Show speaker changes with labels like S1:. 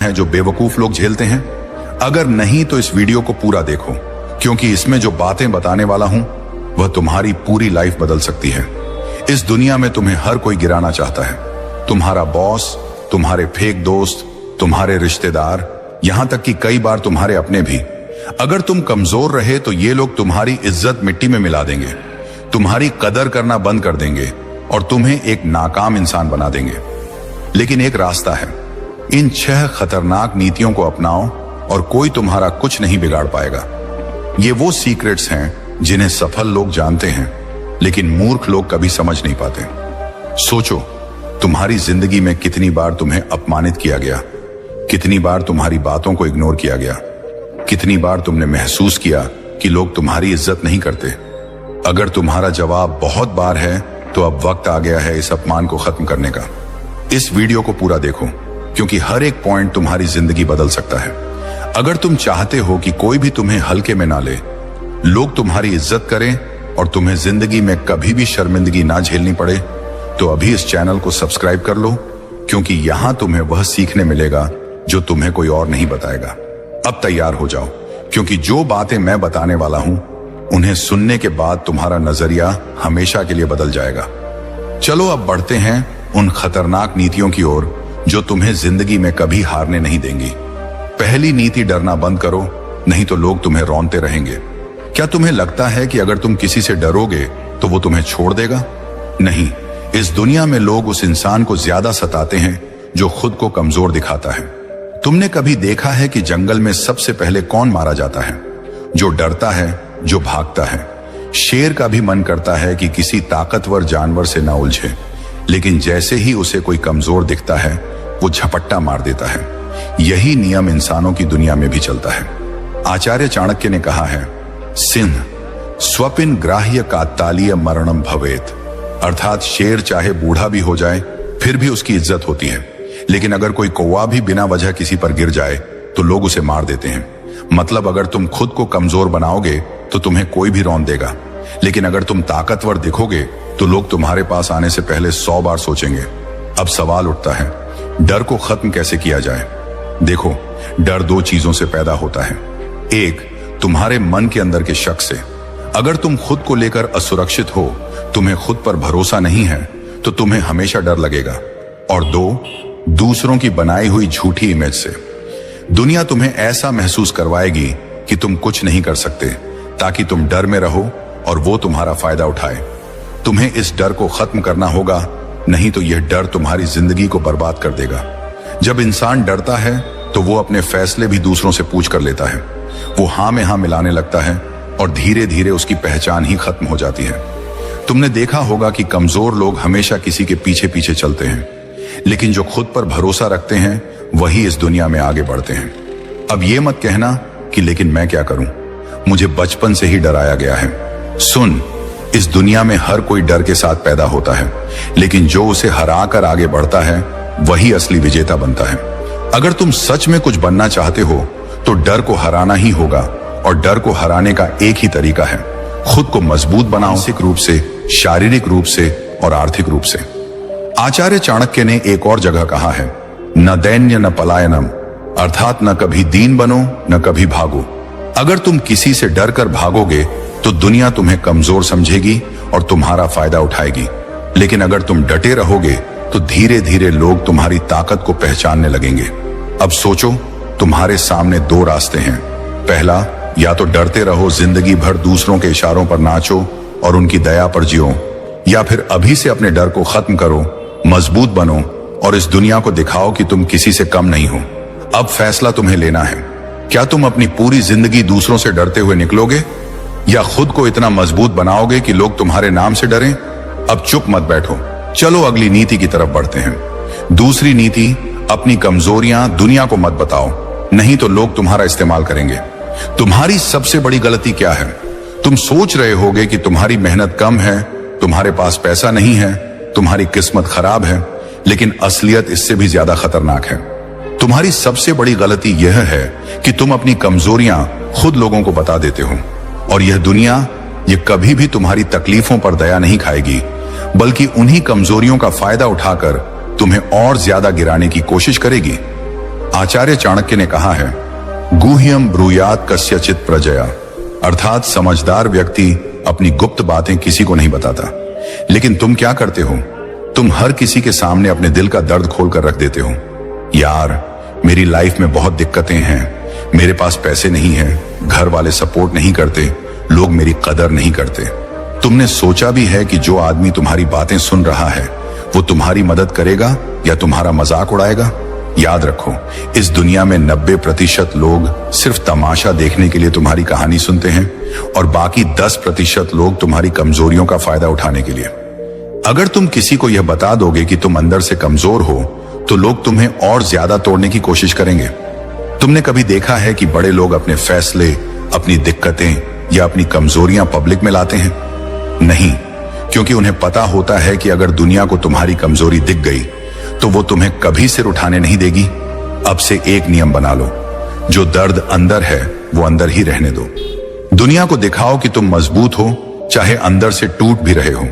S1: हैं जो बेवकूफ लोग झेलते हैं? अगर नहीं तो इस वीडियो को पूरा देखो, क्योंकि इसमें जो बातें बताने वाला हूं वह तुम्हारी पूरी लाइफ बदल सकती है। इस दुनिया में तुम्हें हर कोई गिराना चाहता है, तुम्हारा बॉस, तुम्हारे फेक दोस्त, तुम्हारे रिश्तेदार, यहां तक कि कई बार तुम्हारे अपने भी। अगर तुम कमजोर रहे तो ये लोग तुम्हारी इज्जत मिट्टी में मिला देंगे, तुम्हारी कदर करना बंद कर देंगे और तुम्हें एक नाकाम इंसान बना देंगे। लेकिन एक रास्ता है, इन 6 खतरनाक नीतियों को अपनाओ और कोई तुम्हारा कुछ नहीं बिगाड़ पाएगा। ये वो सीक्रेट्स हैं जिन्हें सफल लोग जानते हैं, लेकिन मूर्ख लोग कभी समझ नहीं पाते। सोचो, तुम्हारी जिंदगी में कितनी बार तुम्हें अपमानित किया गया, कितनी बार तुम्हारी बातों को इग्नोर किया गया, कितनी बार तुमने महसूस किया कि लोग तुम्हारी इज्जत नहीं करते। अगर तुम्हारा जवाब बहुत बार है तो अब वक्त आ गया है इस अपमान को खत्म करने का। इस वीडियो को पूरा देखो, क्योंकि हर एक पॉइंट तुम्हारी जिंदगी बदल सकता है। अगर तुम चाहते हो कि कोई भी तुम्हें हल्के में ना ले, लोग तुम्हारी इज्जत करें और तुम्हें जिंदगी में कभी भी शर्मिंदगी ना झेलनी पड़े, तो अभी इस चैनल को सब्सक्राइब कर लो, क्योंकि यहां तुम्हें वह सीखने मिलेगा जो तुम्हें कोई और नहीं बताएगा। अब तैयार हो जाओ, क्योंकि जो बातें मैं बताने वाला हूं उन्हें सुनने के बाद तुम्हारा नजरिया हमेशा के लिए बदल जाएगा। चलो अब बढ़ते हैं उन खतरनाक नीतियों की ओर जो तुम्हें जिंदगी में कभी हारने नहीं देंगी। पहली नीति, डरना बंद करो, नहीं तो लोग तुम्हें रौंदते रहेंगे। क्या तुम्हें लगता है कि अगर तुम किसी से डरोगे तो वो तुम्हें छोड़ देगा? नहीं, इस दुनिया में लोग उस इंसान को ज्यादा सताते हैं जो खुद को कमजोर दिखाता है। तुमने कभी देखा है कि जंगल में सबसे पहले कौन मारा जाता है? जो डरता है, जो भागता है। शेर का भी मन करता है कि किसी ताकतवर जानवर से ना उलझे, लेकिन जैसे ही उसे कोई कमजोर दिखता है वो झपट्टा मार देता है। यही नियम इंसानों की दुनिया में भी चलता है। आचार्य चाणक्य ने कहा है, सिंह स्वपिन ग्राह्य कात्तालीय मरणम भवेत, अर्थात शेर चाहे बूढ़ा भी हो जाए फिर भी उसकी इज्जत होती है, लेकिन अगर कोई कौवा भी बिना वजह किसी पर गिर जाए तो लोग उसे मार देते हैं। मतलब अगर तुम खुद को कमजोर बनाओगे तो तुम्हें कोई भी रौंद देगा, लेकिन अगर तुम ताकतवर दिखोगे तो लोग तुम्हारे पास आने से पहले 100 बार सोचेंगे। अब सवाल उठता है, डर को खत्म कैसे किया जाए? देखो, डर 2 चीजों से पैदा होता है। एक, तुम्हारे मन के अंदर के शक से। अगर तुम खुद को लेकर असुरक्षित हो, तुम्हें खुद पर भरोसा नहीं है, तो तुम्हें हमेशा डर लगेगा। और 2, दूसरों की बनाई हुई झूठी इमेज से। दुनिया तुम्हें ऐसा महसूस करवाएगी कि तुम कुछ नहीं कर सकते, ताकि तुम डर में रहो और वो तुम्हारा फायदा उठाए। तुम्हें इस डर को खत्म करना होगा, नहीं तो यह डर तुम्हारी जिंदगी को बर्बाद कर देगा। जब इंसान डरता है तो वो अपने फैसले भी दूसरों से पूछ कर लेता है। वो हाँ में हाँ मिलाने लगता है और धीरे धीरे उसकी पहचान ही खत्म हो जाती है। तुमने देखा होगा कि कमजोर लोग हमेशा किसी के पीछे पीछे चलते हैं, लेकिन जो खुद पर भरोसा रखते हैं वही इस दुनिया में आगे बढ़ते हैं। अब ये मत कहना कि लेकिन मैं क्या करूं, मुझे बचपन से ही डराया गया है। सुन, इस दुनिया में हर कोई डर के साथ पैदा होता है, लेकिन जो उसे हरा कर आगे बढ़ता है वही असली विजेता बनता है। अगर तुम सच में कुछ बनना चाहते हो तो डर को हराना ही होगा, और डर को हराने का एक ही तरीका है, खुद को मजबूत बनाओ, मानसिक रूप से, शारीरिक रूप से और आर्थिक रूप से। आचार्य चाणक्य ने एक और जगह कहा है, न दैन्य न पलायनम, अर्थात न कभी दीन बनो न कभी भागो। अगर तुम किसी से डर कर भागोगे तो दुनिया तुम्हें कमजोर समझेगी और तुम्हारा फायदा उठाएगी, लेकिन अगर तुम डटे रहोगे तो धीरे धीरे लोग तुम्हारी ताकत को पहचानने लगेंगे। अब सोचो, तुम्हारे सामने 2 रास्ते हैं। पहला, या तो डरते रहो, जिंदगी भर दूसरों के इशारों पर नाचो और उनकी दया पर जियो, या फिर अभी से अपने डर को खत्म करो, मजबूत बनो और इस दुनिया को दिखाओ कि तुम किसी से कम नहीं हो। अब फैसला तुम्हें लेना है, क्या तुम अपनी पूरी जिंदगी दूसरों से डरते हुए निकलोगे, या खुद को इतना मजबूत बनाओगे कि लोग तुम्हारे नाम से डरें? अब चुप मत बैठो, चलो अगली नीति की तरफ बढ़ते हैं। दूसरी नीति, अपनी कमजोरियां दुनिया को मत बताओ, नहीं तो लोग तुम्हारा इस्तेमाल करेंगे। तुम्हारी सबसे बड़ी गलती क्या है? तुम सोच रहे होगे कि तुम्हारी मेहनत कम है, तुम्हारे पास पैसा नहीं है, तुम्हारी किस्मत खराब है, लेकिन असलियत इससे भी ज्यादा खतरनाक है। तुम्हारी सबसे बड़ी गलती यह है कि तुम अपनी कमजोरियां खुद लोगों को बता देते हो, और यह दुनिया ये कभी भी तुम्हारी तकलीफों पर दया नहीं खाएगी, बल्कि उन्हीं कमजोरियों का फायदा उठाकर तुम्हें और ज्यादा गिराने की कोशिश करेगी। आचार्य चाणक्य ने कहा है, गुह्यम ब्रूयात कस्यचित प्रजया, अर्थात समझदार व्यक्ति अपनी गुप्त बातें किसी को नहीं बताता। लेकिन तुम क्या करते हो? तुम हर किसी के सामने अपने दिल का दर्द खोल कर रख देते हो। यार, मेरी लाइफ में बहुत दिक्कतें हैं, मेरे पास पैसे नहीं है, घर वाले सपोर्ट नहीं करते, लोग मेरी कदर नहीं करते। तुमने सोचा भी है कि जो आदमी तुम्हारी बातें सुन रहा है वो तुम्हारी मदद करेगा या तुम्हारा मजाक उड़ाएगा? याद रखो, इस दुनिया में 90% लोग सिर्फ तमाशा देखने के लिए तुम्हारी कहानी सुनते हैं और बाकी 10% लोग तुम्हारी कमजोरियों का फायदा उठाने के लिए। अगर तुम किसी को यह बता दोगे कि तुम अंदर से कमजोर हो तो लोग तुम्हें और ज्यादा तोड़ने की कोशिश करेंगे। तुमने कभी देखा है कि बड़े लोग अपने फैसले, अपनी दिक्कतें या अपनी कमजोरियां पब्लिक में लाते हैं? नहीं, क्योंकि उन्हें पता होता है कि अगर दुनिया को तुम्हारी कमजोरी दिख गई तो वो तुम्हें कभी सिर उठाने नहीं देगी। अब से एक नियम बना लो, जो दर्द अंदर है वो अंदर ही रहने दो। दुनिया को दिखाओ कि तुम मजबूत हो, चाहे अंदर से टूट भी रहे हो।